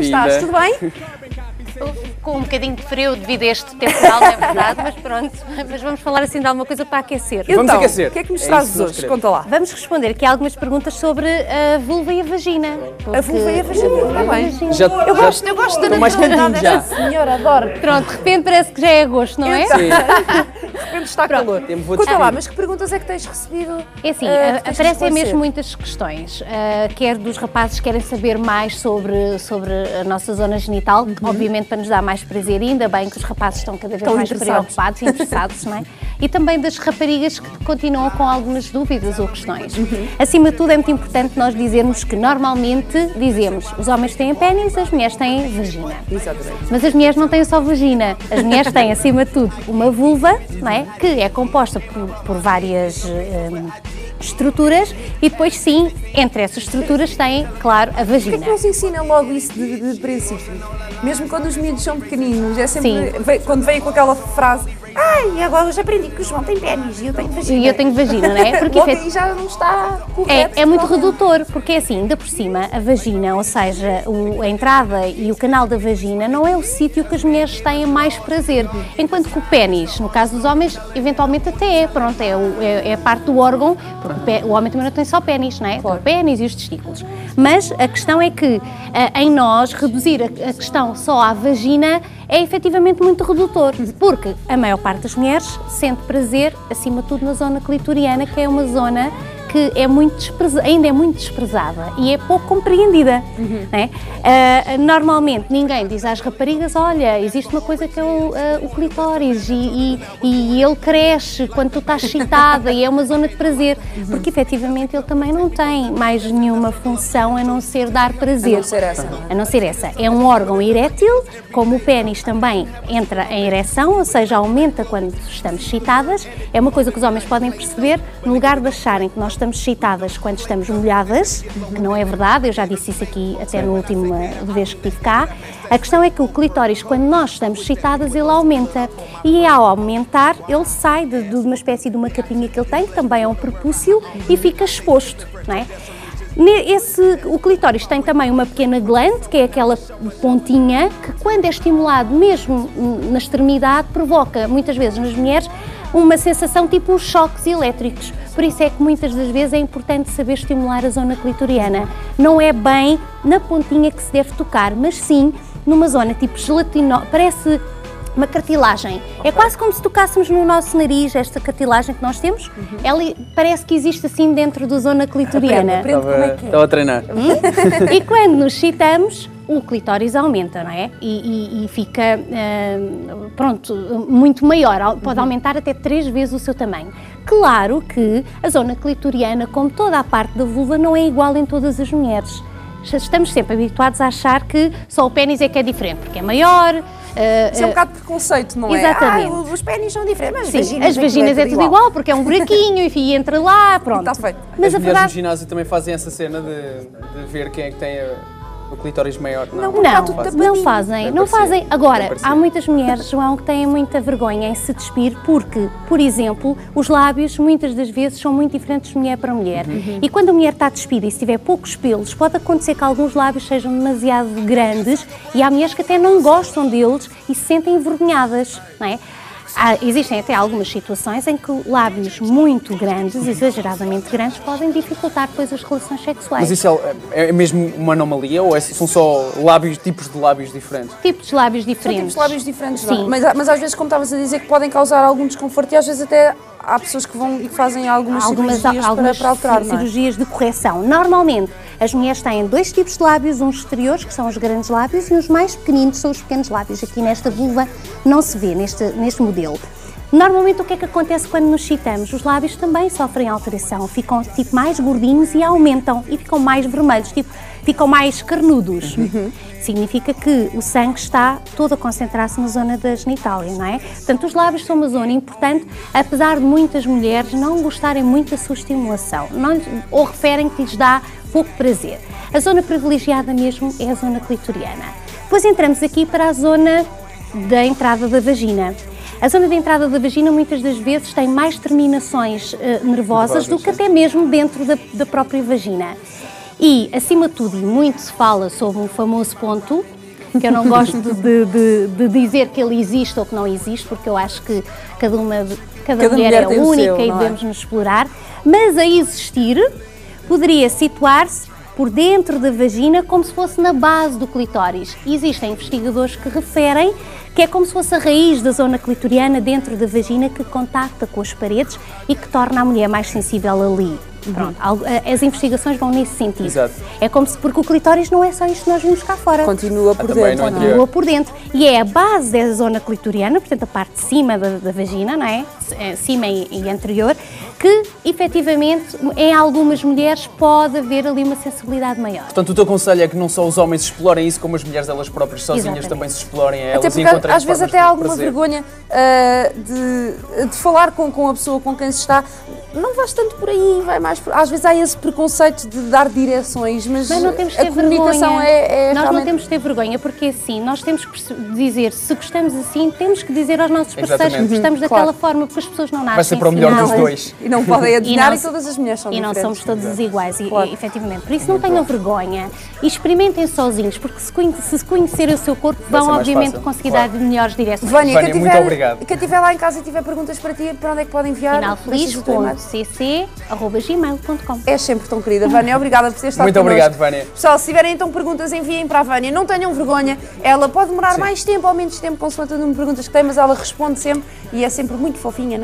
estás? Tudo bem? Com um bocadinho de frio devido a este temporal, é verdade, mas pronto. Mas vamos falar assim de alguma coisa para aquecer. Então, Vamos aquecer. O que é que nos trazes hoje? Conta lá. Vamos responder aqui a algumas perguntas sobre a vulva e a vagina. A vulva e a vagina, está bem. Eu gosto da mais naturalidade quentinho já. desta senhora, adoro. Pronto, de repente parece que já é agosto, não é? Então, de repente está calor. Vou Conta lá, despedir. mas que perguntas é que tens recebido? É assim, que tens de aparecem esclarecer? mesmo muitas questões, quer dos rapazes que querem saber mais sobre a nossa zona genital, obviamente para nos dar mais prazer, e ainda bem que os rapazes estão cada vez Estão mais interessados. preocupados e interessados, não é? E também das raparigas que continuam com algumas dúvidas ou questões. Acima de tudo é muito importante nós dizermos que normalmente dizemos os homens têm pênis, as mulheres têm vagina. Exatamente. Mas as mulheres não têm só vagina, as mulheres têm, acima de tudo, uma vulva, não é? Que é composta por várias estruturas e depois, sim, entre essas estruturas tem, claro, a Porquê vagina. é que não se ensina logo isso de princípio? Mesmo quando os miúdos são pequeninos, é sempre quando vem com aquela frase: ai, agora eu já aprendi que o João tem pênis e eu tenho vagina. E eu tenho vagina, não é? Porque logo aí já não está correto. é muito redutor, porque é assim, ainda por cima, a vagina, ou seja, a entrada e o canal da vagina não é o sítio que as mulheres têm mais prazer. Enquanto que o pénis, no caso dos homens, eventualmente até é, pronto, é a parte do órgão, porque o homem também não tem só pénis, não é? Tem o pénis e os testículos. Mas a questão é que, em nós, reduzir a questão só à vagina é efetivamente muito redutor, porque a maior parte das mulheres sente prazer, acima de tudo, na zona clitoriana, que é uma zona que é ainda é muito desprezada e é pouco compreendida. Não é? Normalmente ninguém diz às raparigas: olha, existe uma coisa que é o clitóris e ele cresce quando tu estás excitada e é uma zona de prazer, porque efetivamente ele também não tem mais nenhuma função a não ser dar prazer. A não ser essa. A não ser essa. É um órgão erétil, como o pénis também entra em ereção, ou seja, aumenta quando estamos excitadas. É uma coisa que os homens podem perceber, no lugar de acharem que nós estamos excitadas quando estamos molhadas, que não é verdade, eu já disse isso aqui até no último vez que estive cá. A questão é que o clitóris, quando nós estamos excitadas, ele aumenta. E ao aumentar, ele sai de uma espécie de uma capinha que ele tem, que também é um prepúcio, e fica exposto, não é? O clitóris tem também uma pequena glande, que é aquela pontinha, que quando é estimulado mesmo na extremidade, provoca muitas vezes nas mulheres uma sensação tipo uns choques elétricos. Por isso é que muitas das vezes é importante saber estimular a zona clitoriana. Não é bem na pontinha que se deve tocar, mas sim numa zona tipo gelatinosa, parece uma cartilagem. É quase como se tocássemos no nosso nariz, esta cartilagem que nós temos, ela parece que existe assim dentro da zona clitoriana. Aprende como é que é. Estava a treinar. E quando nos excitamos, o clitóris aumenta, não é? E fica, pronto, muito maior, pode aumentar até 3 vezes o seu tamanho. Claro que a zona clitoriana, como toda a parte da vulva, não é igual em todas as mulheres. Estamos sempre habituados a achar que só o pénis é que é diferente, porque é maior. Isso é um bocado de preconceito, não é? Exatamente. Os pénis são diferentes, mas Sim, as vaginas é tudo igual, porque é um buraquinho, enfim, entra lá, pronto. Está feito. Mas As a mulheres no verdade... ginásio também fazem essa cena de ver quem é que tem o clitóris maior. Não fazem, Deve não parecer. fazem. Agora, Deve parecer. há muitas mulheres, João, que têm muita vergonha em se despir porque, por exemplo, os lábios muitas das vezes são muito diferentes de mulher para mulher. E quando a mulher está despida e se tiver poucos pelos, pode acontecer que alguns lábios sejam demasiado grandes e há mulheres que até não gostam deles e se sentem envergonhadas, não é? Existem até algumas situações em que lábios muito grandes, exageradamente grandes, podem dificultar depois as relações sexuais. Mas isso é mesmo uma anomalia ou são só tipos de lábios diferentes? Tipos de lábios São diferentes. tipos de lábios diferentes, Sim. mas às vezes, como estavas a dizer, que podem causar algum desconforto e às vezes até há pessoas que vão e que fazem algumas cirurgias para alterar, não é? cirurgias de correção. Normalmente, as mulheres têm 2 tipos de lábios, uns exteriores, que são os grandes lábios, e os mais pequeninos são os pequenos lábios. Aqui nesta vulva não se vê, neste modelo. Normalmente o que é que acontece quando nos excitamos? Os lábios também sofrem alteração, ficam tipo mais gordinhos e aumentam, e ficam mais vermelhos, ficam mais carnudos. Significa que o sangue está todo a concentrar-se na zona da genitália, não é? Portanto, os lábios são uma zona importante, apesar de muitas mulheres não gostarem muito da sua estimulação, ou referem que lhes dá pouco prazer. A zona privilegiada mesmo é a zona clitoriana. Depois entramos aqui para a zona da entrada da vagina. A zona de entrada da vagina muitas das vezes tem mais terminações nervosas do que até mesmo dentro da própria vagina. E, acima de tudo, e muito se fala sobre um famoso ponto, que eu não gosto de dizer que ele existe ou que não existe, porque eu acho que cada mulher é única e devemos nos explorar, mas a existir poderia situar-se por dentro da vagina como se fosse na base do clitóris. E existem investigadores que referem que é como se fosse a raiz da zona clitoriana dentro da vagina que contacta com as paredes e que torna a mulher mais sensível ali. Pronto, as investigações vão nesse sentido. Exato. É como se, porque o clitóris não é só isto que nós vimos cá fora. Continua por dentro. Continua por dentro. E é a base da zona clitoriana, portanto a parte de cima da vagina, não é? Cima e anterior, que efetivamente em algumas mulheres pode haver ali uma sensibilidade maior. Portanto, o teu conselho é que não só os homens explorem isso, como as mulheres elas próprias sozinhas também se explorem a elas até e encontrem às vezes até há alguma vergonha de falar com a pessoa com quem se está. Não vais tanto por aí, vai mais por... Às vezes há esse preconceito de dar direções, mas não temos de ter a comunicação vergonha. é Nós realmente... não temos de ter vergonha, porque assim, nós temos que dizer, se gostamos assim, temos que dizer aos nossos parceiros que gostamos daquela forma, porque as pessoas não nascem. Vai ser para o melhor dos dois. E não podem adivinhar e todas as mulheres são diferentes. E não somos todos desiguais, efetivamente. Por isso não tenham vergonha e experimentem sozinhos, porque se conhecerem o seu corpo, vão obviamente conseguir dar melhores direções. Vânia, muito obrigado. Quem estiver lá em casa e tiver perguntas para ti, para onde é que podem enviar? finalfeliz.cc@gmail.com. É sempre tão querida. Vânia, obrigada por ter estado Muito obrigado, Vânia. Pessoal, se tiverem então perguntas, enviem para a Vânia. Não tenham vergonha. Ela pode demorar mais tempo ou menos tempo, consoante o número de perguntas que tem, mas ela responde sempre e é sempre muito fofinha.